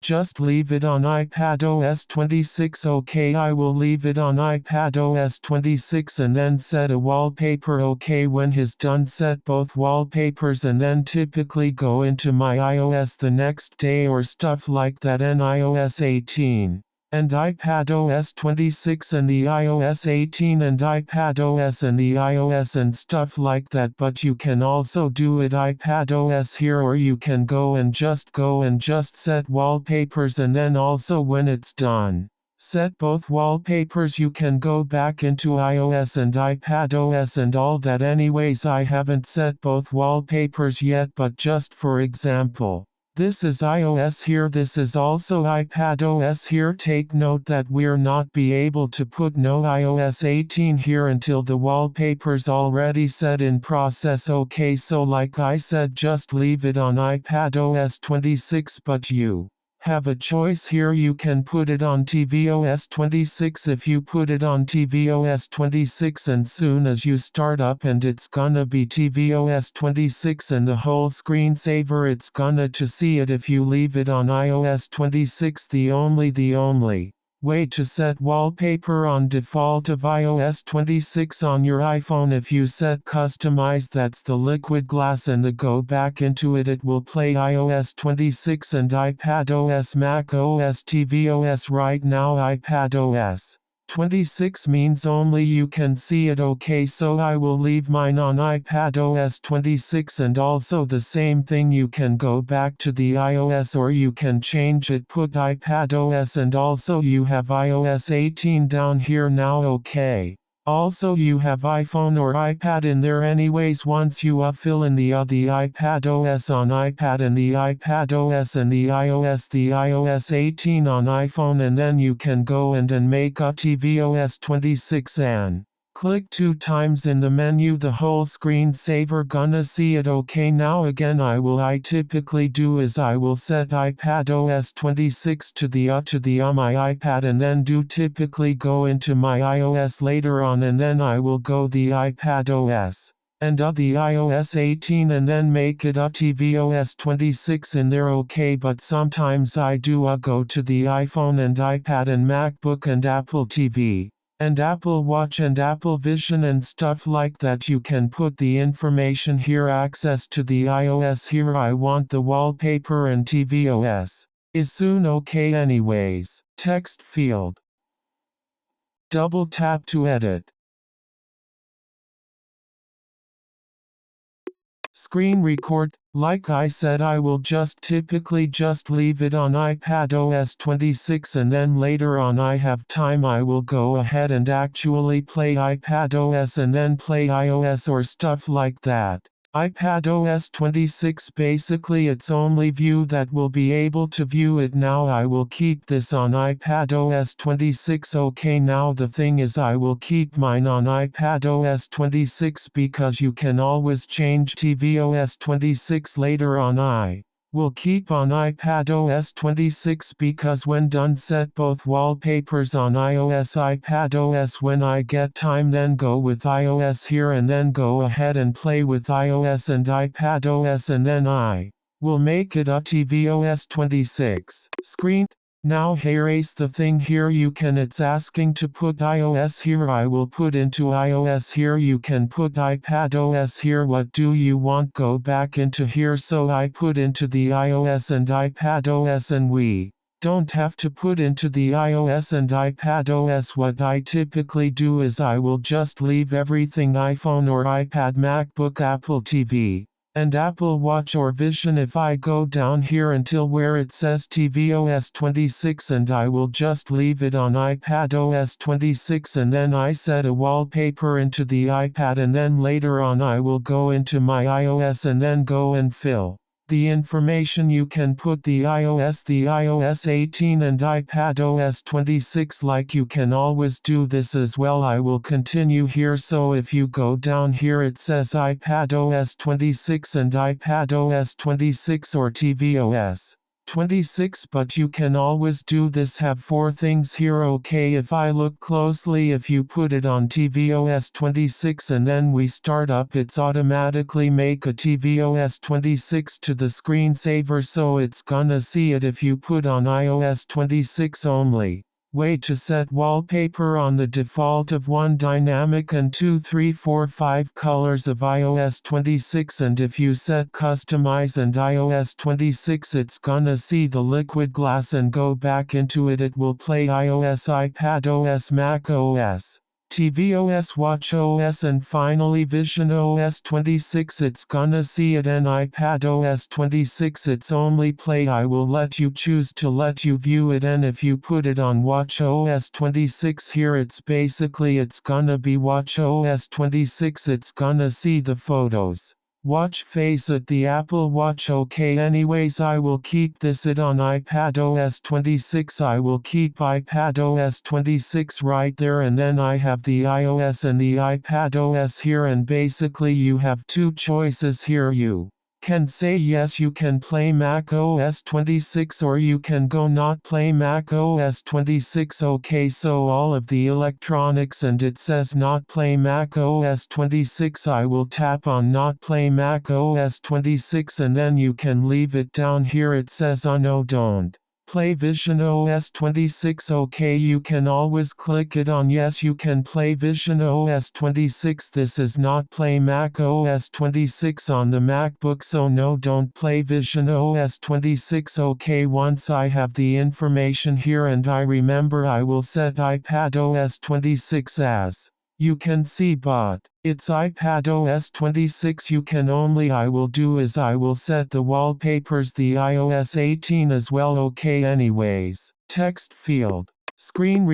Just leave it on iPadOS 26. OK, I will leave it on iPadOS 26 and then set a wallpaper. OK, when he's done, set both wallpapers and then typically go into my iOS the next day or stuff like that. And iOS 18 and iPadOS 26 and the iOS 18 and iPadOS and the iOS and stuff like that. But you can also do it iPadOS here, or you can go and just set wallpapers, and then also when it's done, set both wallpapers. You can go back into iOS and iPadOS and all that. Anyways, I haven't set both wallpapers yet, but just for example, this is iOS here, this is also iPadOS here. Take note that we're not be able to put no iOS 18 here until the wallpaper's already set in process. OK, so like I said, just leave it on iPadOS 26, but you have a choice here. You can put it on tvOS 26. If you put it on tvOS 26 and soon as you start up and it's gonna be tvOS 26 and the whole screensaver, it's gonna to see it. If you leave it on iOS 26, the only way to set wallpaper on default of iOS 26 on your iPhone, if you set customize, that's the liquid glass, and the go back into it, it will play iOS 26 and iPadOS, macOS, tvOS. Right now iPadOS 26 means only you can see it. OK, so I will leave mine on iPadOS 26, and also the same thing, you can go back to the iOS or you can change it, put iPadOS, and also you have iOS 18 down here now. OK. Also you have iPhone or iPad in there. Anyways, once you fill in the iPadOS on iPad and the iPadOS and the iOS 18 on iPhone, and then you can go and make a tvOS 26 and click 2 times in the menu, the whole screensaver gonna see it. OK, now again I typically do is I will set iPadOS 26 to the my iPad, and then do typically go into my iOS later on, and then I will go the iPadOS and the iOS 18 and then make it a tvOS 26 in there. OK, but sometimes I do go to the iPhone and iPad and MacBook and Apple TV and Apple Watch and Apple Vision and stuff like that. You can put the information here, access to the iOS here. I want the wallpaper and tvOS is soon. OK, anyways, text field, double tap to edit. Screen record. Like I said, I will typically leave it on iPadOS 26, and then later on I have time, I will go ahead and actually play iPadOS and then play iOS or stuff like that. iPadOS 26, basically its only view that will be able to view it now. I will keep this on iPadOS 26. OK, now the thing is I will keep mine on iPadOS 26 because you can always change tvOS 26 later on. I will keep on iPadOS 26 because when done, set both wallpapers on iOS, iPadOS. When I get time, then go with iOS here and then go ahead and play with iOS and iPadOS, and then I will make it a tvOS 26 screen. Now here is the thing here, it's asking to put iOS here. I will put into iOS here. You can put iPadOS here. What do you want? Go back into here. So I put into the iOS and iPadOS, and we don't have to put into the iOS and iPadOS. What I typically do is I will just leave everything iPhone or iPad, MacBook, Apple TV and Apple Watch or Vision. If I go down here until where it says tvOS 26, and I will just leave it on iPadOS 26, and then I set a wallpaper into the iPad, and then later on I will go into my iOS and then go and fill the information. You can put the iOS 18 and iPadOS 26, like you can always do this as well. I will continue here. So if you go down here, it says iPadOS 26 and iPadOS 26 or tvOS 26, but you can always do this. Have 4 things here. Okay, if I look closely, if you put it on tvOS 26 and then we start up, it's automatically make a tvOS 26 to the screensaver, so it's gonna see it. If you put on iOS 26 only, way to set wallpaper on the default of 1 dynamic and 2 3 4 5 colors of iOS 26, and if you set customize and iOS 26, it's gonna see the liquid glass and go back into it. It will play iOS, iPadOS, macOS, tvOS, watchOS, and finally visionOS 26. It's gonna see it in iPadOS 26. It's only play. I will let you choose to let you view it, and if you put it on watchOS 26 here, it's gonna be watchOS 26. It's gonna see the photos. Watch face at the Apple Watch. Okay, anyways, I will keep this it on iPadOS 26. I will keep iPadOS 26 right there, and then I have the iOS and the iPadOS here, and basically you have 2 choices here. You can say yes, you can play macOS 26, or you can go not play macOS 26. Okay, so all of the electronics, and it says not play macOS 26. I will tap on not play macOS 26, and then you can leave it down here. It says oh no, don't play visionOS 26. Okay, you can always click it on yes, you can play visionOS 26. This is not play macOS 26 on the MacBook, so no, don't play visionOS 26. Okay, once I have the information here and I remember, I will set iPadOS 26 as you can see, but it's iPadOS 26. I will do is I will set the wallpapers the iOS 18 as well. Okay, anyways, text field, screen